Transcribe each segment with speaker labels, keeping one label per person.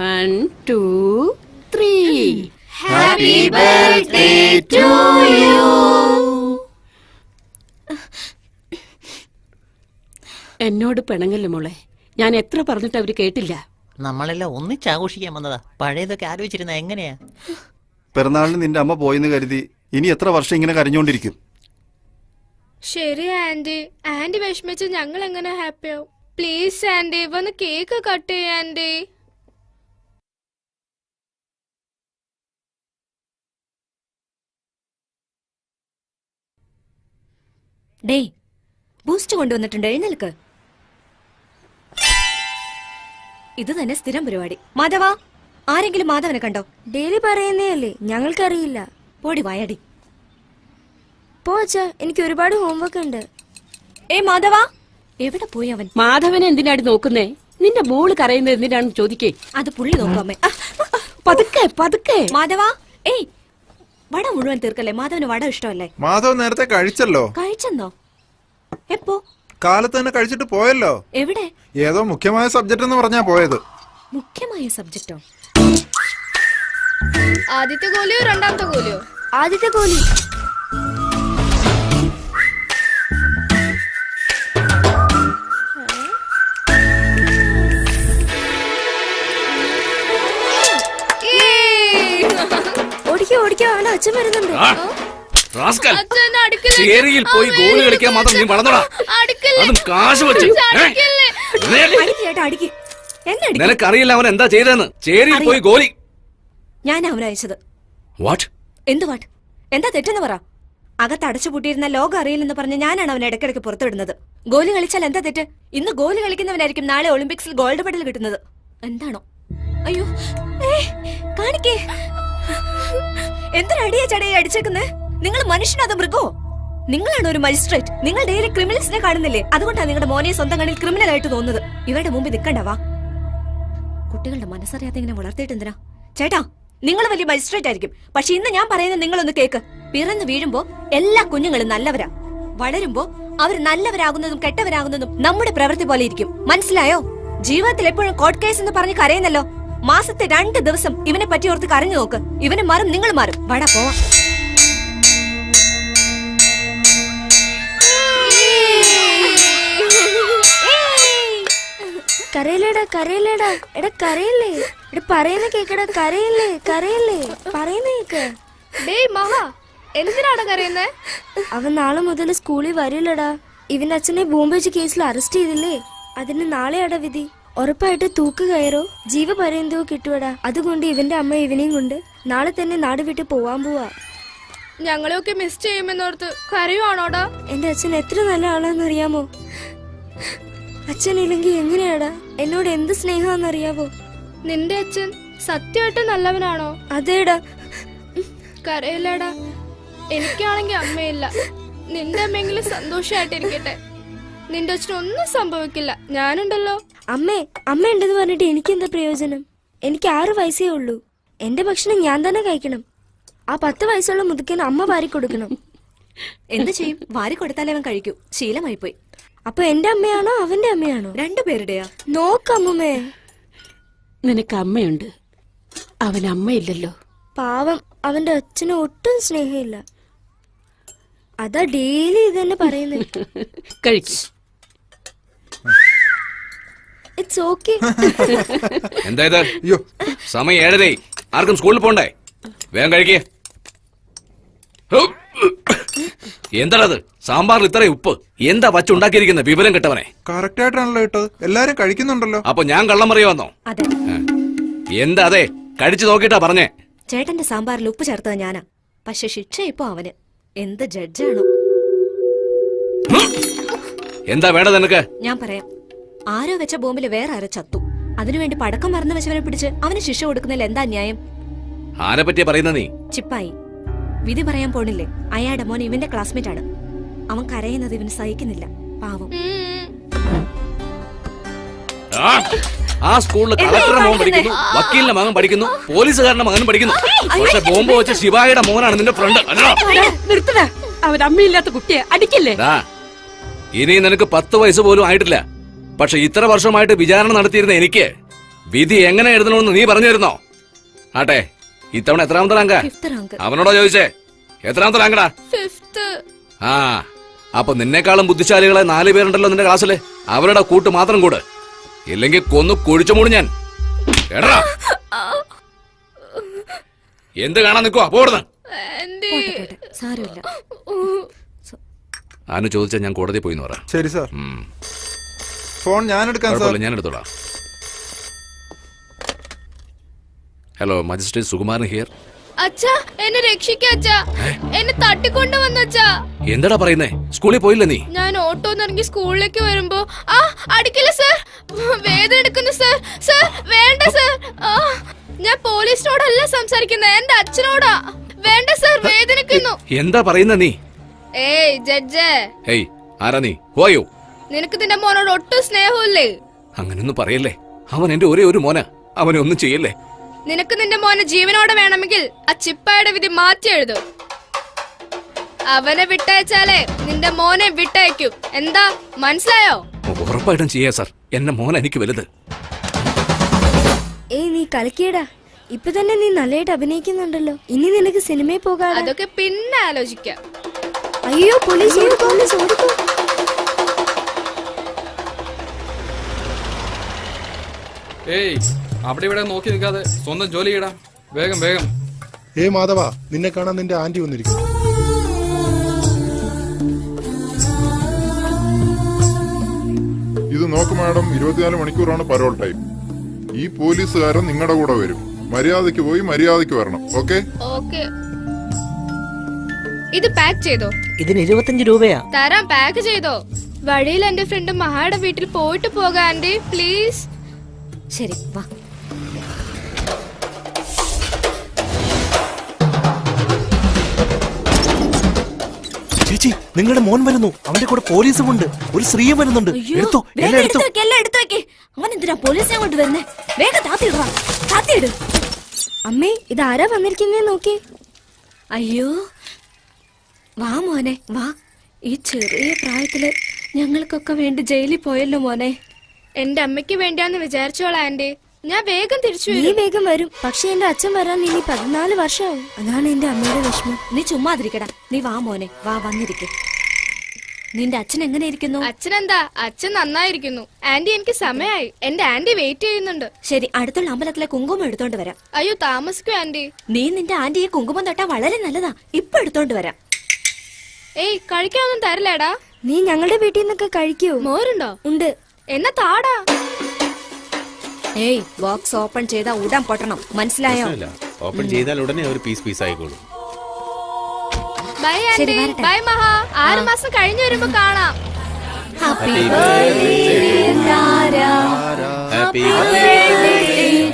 Speaker 1: 1, 2, 3.
Speaker 2: Happy birthday to you.
Speaker 1: എന്നോട് പിണങ്ങല്ലേ മോളെ, ഞാൻ എത്ര പറഞ്ഞിട്ട് അവര് കേട്ടില്ല.
Speaker 2: നമ്മളെല്ലാം ഒന്നിച്ചാഘോഷിക്കാൻ വന്നതാ. പഴയതൊക്കെ ആലോചിച്ചിരുന്ന എങ്ങനെയാ?
Speaker 3: പിറന്നാളിന് നിന്റെ അമ്മ പോയെന്ന് കരുതി ഇനി എത്ര വർഷം ഇങ്ങനെ കരഞ്ഞോണ്ടിരിക്കും?
Speaker 4: ശരി ആന്റി, ആന്റി വിഷമിച്ച് ഞങ്ങൾ എങ്ങനെ ഹാപ്പിയാവും? പ്ലീസ് ആന്റി, വന്ന് കേക്ക് കട്ട് ചെയ്യാ ആന്റി.
Speaker 5: ഡേയ്, ബൂസ്റ്റ് കൊണ്ടുവന്നിട്ടുണ്ട്, എഴുന്നേൽക്ക്. ഇത് തന്നെ സ്ഥിരം പരിപാടി. മാധവ, ആരെങ്കിലും മാധവനെ കണ്ടോ?
Speaker 6: ഡെയിലി പറയുന്നേ അല്ലേ, ഞങ്ങൾക്കറിയില്ല.
Speaker 5: പോടി വായടി.
Speaker 6: പോച്ചാ, എനിക്ക് ഒരുപാട് ഹോംവർക്ക് ഉണ്ട്.
Speaker 5: മാധവ, എവിടെ പോയി അവൻ?
Speaker 1: മാധവനെ എന്തിനാടി നോക്കുന്നേ? നിന്റെ മോള് കരയുന്നത് എന്തിനാണെന്ന് ചോദിക്കേ.
Speaker 5: അത് പുള്ളി നോക്കാമേ.
Speaker 1: പതുക്കെ പതുക്കെ.
Speaker 5: മാധവ, വട മുഴുവൻ തീർക്കല്ലേ, മാധവന് വട ഇഷ്ടമല്ലേ?
Speaker 7: മാധവ് നേരത്തെ കഴിച്ചല്ലോ.
Speaker 5: കഴിച്ചെന്നോ? എപ്പോ?
Speaker 7: കാലത്ത് തന്നെ കഴിച്ചിട്ട് പോയല്ലോ.
Speaker 5: എവിടെ?
Speaker 7: ഏതോ മുഖ്യമായ സബ്ജക്ട് എന്ന് പറഞ്ഞാ പോയത്.
Speaker 5: മുഖ്യമായ സബ്ജക്റ്റോ?
Speaker 4: ആദ്യത്തെ ഗോലിയോ രണ്ടാമത്തെ ഗോലിയോ?
Speaker 6: ആദ്യത്തെ ഗോലി. ഓടിക്കോ ഓടിക്കോ, അവന്റെ അച്ഛൻ വരുന്നുണ്ട്.
Speaker 8: ചേരിയിൽ പോയി ഗോളി കളിക്കാൻ മാത്രം നീ വളർന്നടാ. അതും കാശ് വെച്ച്. നിനക്കറിയില്ല അവൻ എന്താ ചെയ്തെന്ന്. ചേരിയിൽ പോയി ഗോലി.
Speaker 5: ഞാൻ അവനെ അയച്ചത്.
Speaker 8: വാട്ട്?
Speaker 5: എന്ത് വാട്ട്? എന്താ തെറ്റെന്ന് പറ. അകത്ത് അടച്ചുപൂട്ടിയിരുന്ന ലോകം അറിയില്ലെന്ന് പറഞ്ഞ് ഞാനാണ് അവനെ ഇടയ്ക്കിടയ്ക്ക് പുറത്തുവിടുന്നത്. ഗോലി കളിച്ചാൽ എന്താ തെറ്റ്? ഇന്ന് ഗോലി കളിക്കുന്നവനായിരിക്കും നാളെ ഒളിമ്പിക്സിൽ ഗോൾഡ് മെഡൽ കിട്ടുന്നത്. എന്താണോ? അയ്യോ, കാണിക്കേ. എന്തൊരടിയാ ചടയെ അടിച്ചേക്കുന്നേ? നിങ്ങൾ മനുഷ്യനോ അതോ മൃഗോ? നിങ്ങളാണ് ഒരു മജിസ്ട്രേറ്റ്. നിങ്ങൾ ഡെയിലി ക്രിമിനൽസിനെ കാണുന്നില്ലേ? അതുകൊണ്ടാണ് നിങ്ങളുടെ മോനെ സ്വന്തം കണ്ണിൽ ക്രിമിനൽ ആയിട്ട് തോന്നുന്നത്. ഇവരുടെ മുമ്പിൽ നിൽക്കണ്ടവാ. കുട്ടികളുടെ മനസ്സറിയാതെ ഇങ്ങനെ വളർത്തിയിട്ട് എന്തിനാ? ചേട്ടാ, നിങ്ങൾ വലിയ മജിസ്ട്രേറ്റ് ആയിരിക്കും, പക്ഷെ ഇന്ന് ഞാൻ പറയുന്നത് നിങ്ങളൊന്ന് കേക്ക്. പിറന്നു വീഴുമ്പോ എല്ലാ കുഞ്ഞുങ്ങളും നല്ലവരാ. വളരുമ്പോ അവർ നല്ലവരാകുന്നതും കെട്ടവരാകുന്നതും നമ്മുടെ പ്രവൃത്തി പോലെ ഇരിക്കും. മനസ്സിലായോ? ജീവിതത്തിൽ എപ്പോഴും കോർട്ട് കേസ് എന്ന് പറഞ്ഞ് കരയുന്നല്ലോ. മാസത്തെ 2 ദിവസം ഇവനെ പറ്റി ഓർത്ത് കരഞ്ഞു നോക്ക്. ഇവനെ മാറും, നിങ്ങൾ മാറും. വടാ പോവാ.
Speaker 6: കരയില്ലേടാ കരയില്ലേടാ, എടാ കരയില്ലേ, എടാ പറയുന്ന കേക്കടാ, കരയില്ലേ കരയില്ലേ, പറയുന്ന കേക്ക്.
Speaker 4: ഡേയ് മഹാ, എന്തിനാണ് കരയുന്നേ?
Speaker 6: അവൻ നാളെ മുതൽ സ്കൂളിൽ വരില്ലടാ. ഇവന്റെ അച്ഛനെ ബോംബ് വെച്ച് കേസിൽ അറസ്റ്റ് ചെയ്തില്ലേ, അതിന് നാളെയാടാ വിധി. ഉറപ്പായിട്ട് തൂക്ക് കയറോ ജീവപര്യന്തോ കിട്ടുവടാ. അതുകൊണ്ട് ഇവന്റെ അമ്മ ഇവനെയും കൊണ്ട് നാളെ തന്നെ നാട് വിട്ട് പോവാൻ പോവാ.
Speaker 4: ഞങ്ങളെയൊക്കെ മിസ് ചെയ്യുമെന്നോർത്ത് കരയുവാണോടാ?
Speaker 6: എന്റെ അച്ഛൻ എത്ര നല്ല ആളാന്നറിയാമോ? അച്ഛനില്ലെങ്കിൽ എങ്ങനെയാടാ? എന്നോട് എന്ത് സ്നേഹാന്നറിയാവോ?
Speaker 4: നിന്റെ അച്ഛൻ സത്യമായിട്ട് നല്ലവനാണോ?
Speaker 6: അതേടാ.
Speaker 4: കരയില്ലടാ, എനിക്കാണെങ്കിൽ അമ്മയില്ല. നിന്റെ അമ്മയെങ്കിലും സന്തോഷമായിട്ടിരിക്കട്ടെ. നിന്റെ അച്ഛനൊന്നും സംഭവിക്കില്ല, ഞാനുണ്ടല്ലോ.
Speaker 6: അമ്മ ഉണ്ടെന്ന് പറഞ്ഞിട്ട് എനിക്കെന്താ പ്രയോജനം? എനിക്ക് 6 വയസ്സേ ഉള്ളൂ. എന്റെ ഭക്ഷണം ഞാൻ തന്നെ കഴിക്കണം. ആ 10 വയസ്സുള്ള മുതുക്കന് അമ്മ വാരി കൊടുക്കണം.
Speaker 5: എന്ത് ചെയ്യും? വാരി കൊടുത്താലേ അവൻ കഴിക്കൂ. ശീലമായി പോയി.
Speaker 6: അപ്പൊ എന്റെ അമ്മയാണോ അവന്റെ അമ്മയാണോ?
Speaker 5: രണ്ടുപേരുടെയാ.
Speaker 6: നോക്കമ്മേ,
Speaker 1: നിനക്ക് അമ്മയുണ്ട്, അവൻ അമ്മയില്ലല്ലോ.
Speaker 6: പാവം, അവന്റെ അച്ഛന് ഒട്ടും സ്നേഹമില്ല. അതാ ഡെയിലി ഇതന്നെ പറയുന്നത്.
Speaker 1: കഴിക്കും.
Speaker 6: It's okay.
Speaker 8: എന്താ ഇത്? സമയം 7:30. ആർക്കും സ്കൂളിൽ പോണ്ടേ? വേഗം കഴിക്കേ. എന്താണത്? സാമ്പാറിൽ ഇത്ര ഉപ്പ് എന്താ വച്ചുണ്ടാക്കിയിരിക്കുന്ന? വിവരം കിട്ടവനെ.
Speaker 7: കറക്റ്റ് ആയിട്ടാണല്ലോ ഇട്ടത്. എല്ലാരും കഴിക്കുന്നുണ്ടല്ലോ.
Speaker 8: അപ്പൊ ഞാൻ കള്ളം പറയുവാന്നോ?
Speaker 5: അതെ.
Speaker 8: എന്താ? അതെ, കഴിച്ചു നോക്കിട്ടാ പറഞ്ഞേ.
Speaker 5: ചേട്ടന്റെ സാമ്പാറിൽ ഉപ്പ് ചേർത്തത് ഞാനാ. പക്ഷെ ശിക്ഷ ഇപ്പൊ അവന്. എന്ത് ജഡ്ജാണോ?
Speaker 8: എന്താ വേണ്ടത് നിനക്ക്?
Speaker 5: ഞാൻ പറയാം. ആരോ വെച്ച ബോംബില് വേറെ ആരോ ചത്തു. അതിനുവേണ്ടി പടക്കം മറന്നു വെച്ചവനെ പിടിച്ച് അവന് ശിക്ഷ കൊടുക്കുന്നതിൽ എന്താ ന്യായം?
Speaker 8: ആരെ പറ്റിയാ പറയുന്ന നീ?
Speaker 5: ചിപ്പായി. വിധി പറയാൻ പോണില്ലേ? അയാളുടെ മോൻ ഇവന്റെ ക്ലാസ്മേറ്റ് ആണ്. അവൻ കരയുന്നത് ഇവന് സഹിക്കുന്നില്ല. പാവം.
Speaker 8: ആ സ്കൂളിൽ കളക്ടറുടെ മോൻ പഠിക്കുന്നു, വക്കീലിന്റെ മകൻ പഠിക്കുന്നു, പോലീസുകാരന്റെ മകൻ പഠിക്കുന്നു. പക്ഷെ ബോംബ് വെച്ച ശിവായുടെ മോനാണ് നിന്റെ ഫ്രണ്ട്.
Speaker 1: നിർത്തടാ, അവൻ അമ്മയില്ലാത്ത കുട്ടിയെ അടിക്കല്ലേ.
Speaker 8: ഇനി നിനക്ക് 10 വയസ്സ് പോലും ആയിട്ടില്ല. പക്ഷെ ഇത്ര വർഷമായിട്ട് വിചാരണ നടത്തിയിരുന്ന എനിക്ക് വിധി എങ്ങനെ എഴുതണമെന്ന് നീ പറഞ്ഞു തരുന്നോ? ആട്ടെ, ഇത്തവണ എത്രാമത്തെ റാങ്ക?
Speaker 5: Fifth rank.
Speaker 8: അവനോടോ ചോദിച്ചേ? എത്രാമത്തെ റാങ്കടാ?
Speaker 4: 5th.
Speaker 8: ആ, അപ്പൊ നിന്നെക്കാളും ബുദ്ധിശാലികളെ 4 പേരുണ്ടല്ലോ നിന്റെ ക്ലാസ്സില്. അവരുടെ കൂട്ട് മാത്രം കൂട്, ഇല്ലെങ്കിൽ കൊന്നു കുഴിച്ചു മൂടി ഞാൻ. എടാ, എന്ത് കാണാൻ നിൽക്കുവാ? പോടുന്ന
Speaker 4: ആന്റി.
Speaker 5: പോട്ടെ, സാരമില്ല.
Speaker 8: ആനു ചോദിച്ചാ ഞാൻ കോടതി പോയിന്ന് പറ.
Speaker 7: ശരി സാർ. ഫോൺ ഞാൻ എടുക്കാൻ സാർ.
Speaker 8: കുഴപ്പമില്ല, ഞാൻ എടുത്തോളാം. Hello, magistrate Sukumaran here.
Speaker 4: അച്ഛാ, എന്നെ രക്ഷിക്കച്ചാ. എന്നെ തട്ടിക്കൊണ്ടു വന്നച്ചാ.
Speaker 8: എന്താടാ പറയുന്നേ? സ്കൂളിൽ പോയില്ല നീ?
Speaker 4: ഞാൻ ഓട്ടോ ഇറങ്ങി സ്കൂളിലേക്ക് വരുമ്പോ അടിക്കില്ല സർ, വേദന എടുക്കുന്നു സർ. സർ വേണ്ട സർ. ഞാൻ പോലീസിനോടല്ല സംസാരിക്കുന്നത്, എന്റെ അച്ഛനോടാ. വേണ്ട സർ, വേദനിക്കുന്നു.
Speaker 8: എന്താ പറയുന്ന നീ?
Speaker 4: ഏയ് ജഡ്ജ്.
Speaker 8: ഏയ്, ആരാ നീ? പോയോ?
Speaker 4: നിനക്ക് നിന്റെ മോനോട് ഒട്ടും സ്നേഹമില്ലേ?
Speaker 8: അങ്ങനൊന്നും പറയല്ലേ. അവൻ എന്റെ ഒരേ ഒരു മോന. അവനെ ഒന്നും ചെയ്യല്ലേ.
Speaker 4: നിനക്ക് നിന്റെ മോനെ ജീവനോടെ വേണമെങ്കിൽ ആ ചിപ്പായുടെ വിധി മാറ്റി എഴുതും. അവനെ വിട്ടയച്ചാലേ നിന്റെ മോനെ വിട്ടയക്കും. എന്താ, മനസ്സിലായോ?
Speaker 8: ഉറപ്പായിട്ടും ചെയ്യാ സാർ. എന്റെ മോൻ എനിക്ക് വലുത്.
Speaker 6: ഏയ് നീ കലക്കിയടാ. ഇപ്പൊ തന്നെ നീ നല്ലതായിട്ട് അഭിനയിക്കുന്നുണ്ടല്ലോ. ഇനി നിനക്ക് സിനിമയിൽ പോകാം.
Speaker 4: അതൊക്കെ പിന്നെ ആലോചിക്കാം.
Speaker 6: അയ്യോ, പോലീസ് ഓടിക്കോ, പോലീസ് ഓടിക്കോ.
Speaker 9: ഏയ്, അവിടെ ഇവിടെ നോക്കി നിൽക്കാതെ സ്വന്തം ജോലി ചെയ്യടാ. വേഗം വേഗം.
Speaker 10: മാധവ, നിന്നെ കാണാൻ നിന്റെ ആന്റി വന്നിരിക്കുന്നു.
Speaker 11: ഇത് നോക്ക് മാഡം, 24 മണിക്കൂറാണ് പരോൾ ടൈം. ഈ പോലീസുകാരൻ നിങ്ങളുടെ കൂടെ വരും. മര്യാദയ്ക്ക് പോയി മര്യാദയ്ക്ക് വരണം. ഓക്കെ?
Speaker 4: ഓക്കെ. ഇത് പാക്ക് ചെയ്തോ?
Speaker 2: ഇതിന് 25 രൂപയാ.
Speaker 4: തരാം, പാക്ക് ചെയ്തോ. വഴിയിൽ എന്റെ ഫ്രണ്ട് മഹായുടെ വീട്ടിൽ പോയിട്ട് പോകാം ആന്റി, പ്ലീസ്.
Speaker 5: ശരി, വാ.
Speaker 12: ചേച്ചി, നിങ്ങളുടെ മോൻ വരുന്നു. അവന്റെ കൂടെ പോലീസും ഉണ്ട്. ഒരു സ്ത്രീയും വരുന്നുണ്ട്. എടുത്തോ, എല്ലാം എടുത്തോ.
Speaker 5: എല്ലാം എടുത്തു വെക്കേ. അവൻ എന്തിനാ പോലീസിനെ കൊണ്ട് വരുന്നേ? വേഗം താത്തിയിടുവാ, താത്തിയിട്.
Speaker 6: അമ്മേ, ഇതാരാ വന്നിരിക്കുന്നേ നോക്കി.
Speaker 5: അയ്യോ, വാ മോനെ, വാ. ഈ ചെറിയ പ്രായത്തില് ഞങ്ങൾക്കൊക്കെ വേണ്ടി ജയിലിൽ പോയല്ലോ മോനെ.
Speaker 4: എന്റെ അമ്മയ്ക്ക് വേണ്ടിയാന്ന് വിചാരിച്ചോളാം ആന്റി. ഞാൻ വേഗം തിരിച്ചു
Speaker 6: നീ
Speaker 4: വരും.
Speaker 6: വേഗം വരും, പക്ഷെ എന്റെ അച്ഛൻ വരാൻ ഇനി 14 വർഷമാവും. അതാണ് എന്റെ അമ്മയുടെ വിഷമം.
Speaker 5: നീ ചുമ്മാതിരിക്കടാ. നീ വാ മോനെ, വാ, വന്നിരിക്കെ. നിന്റെ അച്ഛൻ എങ്ങനെ ഇരിക്കുന്നു?
Speaker 4: അച്ഛനെന്താ, അച്ഛൻ നന്നായിരിക്കുന്നു. ആന്റി, എനിക്ക് സമയമായി. എന്റെ ആന്റി വെയിറ്റ് ചെയ്യുന്നുണ്ട്.
Speaker 5: ശരി, അടുത്തുള്ള അമ്പലത്തിലെ കുങ്കുമം എടുത്തോണ്ട് വരാം.
Speaker 4: അയ്യോ, താമസിക്കൂ ആന്റി.
Speaker 5: നീ നിന്റെ ആന്റിയെ കുങ്കുമം തൊട്ടാ വളരെ നല്ലതാ. ഇപ്പൊ എടുത്തോണ്ട് വരാം.
Speaker 4: ഏയ്, കഴിക്കാനൊന്നും തരില്ലേടാ?
Speaker 6: നീ ഞങ്ങളുടെ വീട്ടിൽ നിന്നൊക്കെ കഴിക്കൂ.
Speaker 4: മോരുണ്ടോ?
Speaker 6: ഉണ്ട്.
Speaker 4: എന്നാ താടാ.
Speaker 5: ഏയ്, ബോക്സ് ഓപ്പൺ ചെയ്താ ഉടൻ പൊട്ടണം, മനസ്സിലായോ?
Speaker 12: ഓപ്പൺ ചെയ്താൽ ഉടനെ ഒരു പീസ് ആയിക്കോളും.
Speaker 4: ബൈ
Speaker 5: ശരി,
Speaker 4: ആന്റി.
Speaker 5: വരട്ടെ.
Speaker 4: ബൈ മഹാ. 6 മാസം കഴിഞ്ഞു വരുമ്പോ കാണാം.
Speaker 5: Happy birthday
Speaker 12: happy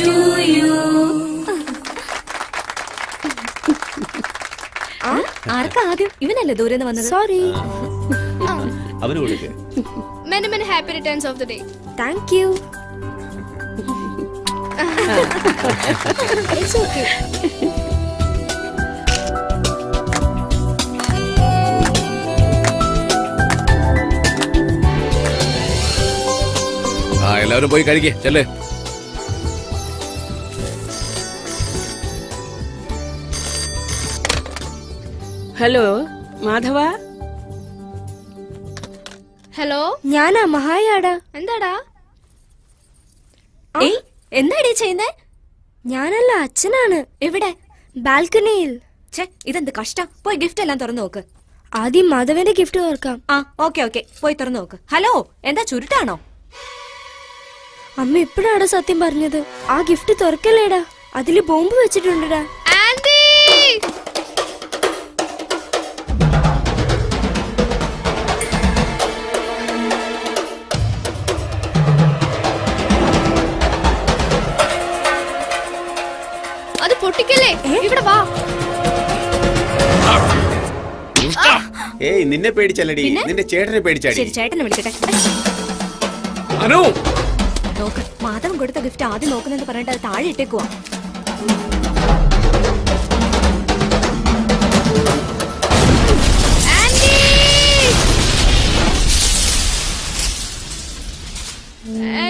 Speaker 5: to you. ആർക്കാ ആദ്യം? ഇവനല്ലേ ദൂരെ നിന്ന് വന്നത്?
Speaker 6: സോറി.
Speaker 12: അവന് കൊടുക്കേ.
Speaker 4: Many many happy returns of the day.
Speaker 6: Thank you. It's okay.
Speaker 8: എല്ലാവരും പോയി കഴിക്കേ, ചെല്ലേ.
Speaker 1: ഹലോ മാധവ.
Speaker 4: ഹലോ,
Speaker 6: ഞാനാ മഹായാടാ.
Speaker 4: എന്താടാ?
Speaker 5: ഏയ്, എന്താടീ ചെയ്യുന്നേ?
Speaker 6: ഞാനല്ല, അച്ഛനാണ്.
Speaker 5: എവിടെ?
Speaker 6: ബാൽക്കണിയിൽ.
Speaker 5: ഛേ, ഇതെന്ത് കഷ്ടം. പോയി ഗിഫ്റ്റ് എല്ലാം തുറന്നു നോക്ക്.
Speaker 6: ആദ്യം മാധവന്റെ ഗിഫ്റ്റ് ഓർക്കാം.
Speaker 5: ആ, ഓക്കെ, പോയി തുറന്നു നോക്ക്. ഹലോ, എന്താ ചുരുട്ടാണോ?
Speaker 6: അമ്മ ഇപ്പഴാടാ സത്യം പറഞ്ഞത്. ആ ഗിഫ്റ്റ് തുറക്കല്ലേടാ, അതില് ബോംബ് വെച്ചിട്ടുണ്ടടാ.
Speaker 4: ആന്റി! അത് പൊട്ടിക്കല്ലേ, ഇവിടെ വാ.
Speaker 12: ഏയ്, നിന്നെ പേടിച്ചല്ലടി, നിന്റെ ചേട്ടനെ പേടിച്ചാടി.
Speaker 5: ശരി, ചേട്ടനെ വിളിക്കട്ടെ.
Speaker 8: അനു,
Speaker 5: നോക്ക്, മാധവൻ കൊടുത്ത ഗിഫ്റ്റ് ആദ്യം നോക്കുന്നെന്ന് പറഞ്ഞിട്ട് അത് താഴെ ഇട്ടേക്കുവാ.
Speaker 4: ആന്റി!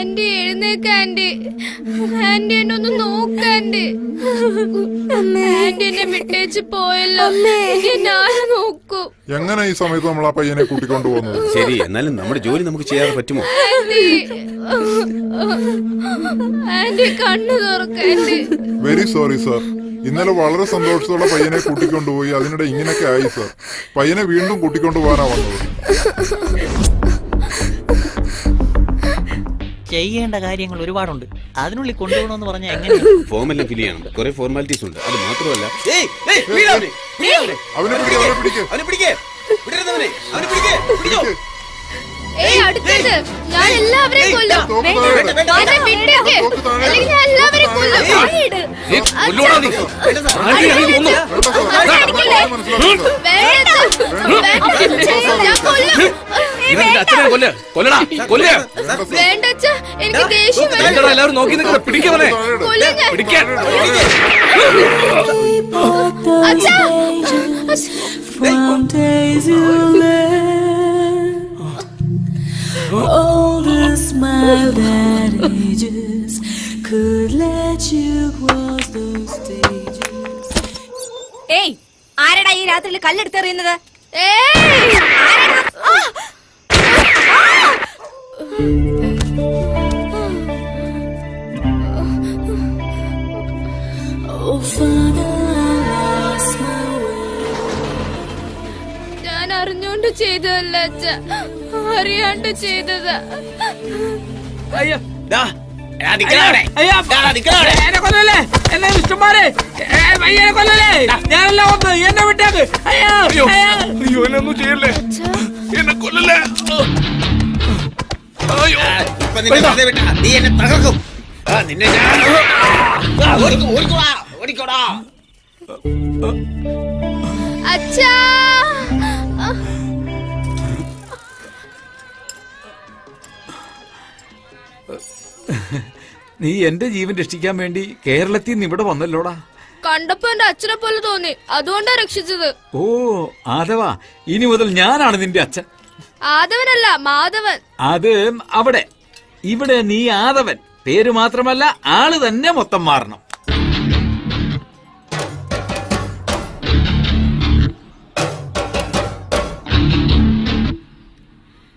Speaker 4: ആന്റി എഴുന്നേക്ക ആന്റി. ആന്റി എന്നെ ഒന്ന് നോക്കാൻറ്റി. ആന്റി എന്നെ വിട്ടേച്ച് പോയല്ലോ. ഇനി ഞാൻ നോക്കൂ.
Speaker 11: എങ്ങനെ ഈ സമയത്ത് നമ്മൾ ആ പയ്യനെ കൂട്ടിക്കൊണ്ടു പോകുന്നത്?
Speaker 8: ശരി, എന്നാലും നമ്മുടെ ജോലി നമുക്ക് ചെയ്യാതെ പറ്റുമോ?
Speaker 4: ആന്റി ആന്റി കണ്ണു തുറക്കാൻറ്റി.
Speaker 11: Very sorry sir. ഇന്നലെ വളരെ സന്തോഷത്തോടെ പയ്യനെ കൂട്ടിക്കൊണ്ടുപോയി, അതിനിടെ ഇങ്ങനെയൊക്കെ ആയി സാർ. പയ്യനെ വീണ്ടും കൂട്ടിക്കൊണ്ടുപോകാനാ വന്നത്.
Speaker 2: ചെയ്യേണ്ട കാര്യങ്ങൾ ഒരുപാടുണ്ട്. അതിനുള്ളിൽ കൊണ്ടുപോകണമെന്ന് പറഞ്ഞാൽ എങ്ങനെ?
Speaker 8: ഫോം എല്ലാം ഫിൽ ചെയ്യണം, കുറെ ഫോർമാലിറ്റീസ് ഉണ്ട്. അത് മാത്രമല്ല
Speaker 11: അവനെ പിടിക്ക്.
Speaker 4: അടുത്തത് ഞാൻ എല്ലാവരെയും കൊല്ലും. എന്നെ വിട്ടേക്ക്, അല്ലെങ്കിൽ ഞാൻ എല്ലാവരെയും കൊല്ലും.
Speaker 8: അച്ഛനെ കൊല്ലടാ, കൊല്ലേ.
Speaker 4: വേണ്ട അച്ഛാ, എനിക്ക് ദേഷ്യം വരും.
Speaker 8: എല്ലാവരും നോക്കി നിൽക്കണ, പിടിക്കവനെ, പിടിക്കാൻ.
Speaker 4: അച്ഛാ,
Speaker 13: all the smile that ages could let you cross those stages.
Speaker 5: ഏയ്, ആരടാ ഈ രാത്രിയിൽ കല്ലെടുത്തെറിയുന്നത്?
Speaker 13: Oh Father, I lost my way.
Speaker 4: ഞാൻ അറിഞ്ഞോണ്ട് ചെയ്തതല്ല അച്ഛാ, അറിയാണ്ട് ചെയ്തതാ. അച്ഛാ,
Speaker 9: നീ എന്റെ ജീവൻ രക്ഷിക്കാൻ വേണ്ടി കേരളത്തിൽ നിന്ന് ഇവിടെ വന്നല്ലോടാ.
Speaker 4: കണ്ടപ്പോ എന്റെ അച്ഛനെ പോലെ തോന്നി, അതുകൊണ്ടാ രക്ഷിച്ചത്.
Speaker 9: ഓ ആദവ, ഇനി മുതൽ ഞാനാണ് നിന്റെ അച്ഛൻ.
Speaker 4: ആദവനല്ല, മാധവൻ.
Speaker 9: അത് അവിടെ. ഇവിടെ നീ ആദവൻ. പേര് മാത്രമല്ല, ആള് തന്നെ മൊത്തം മാറണം.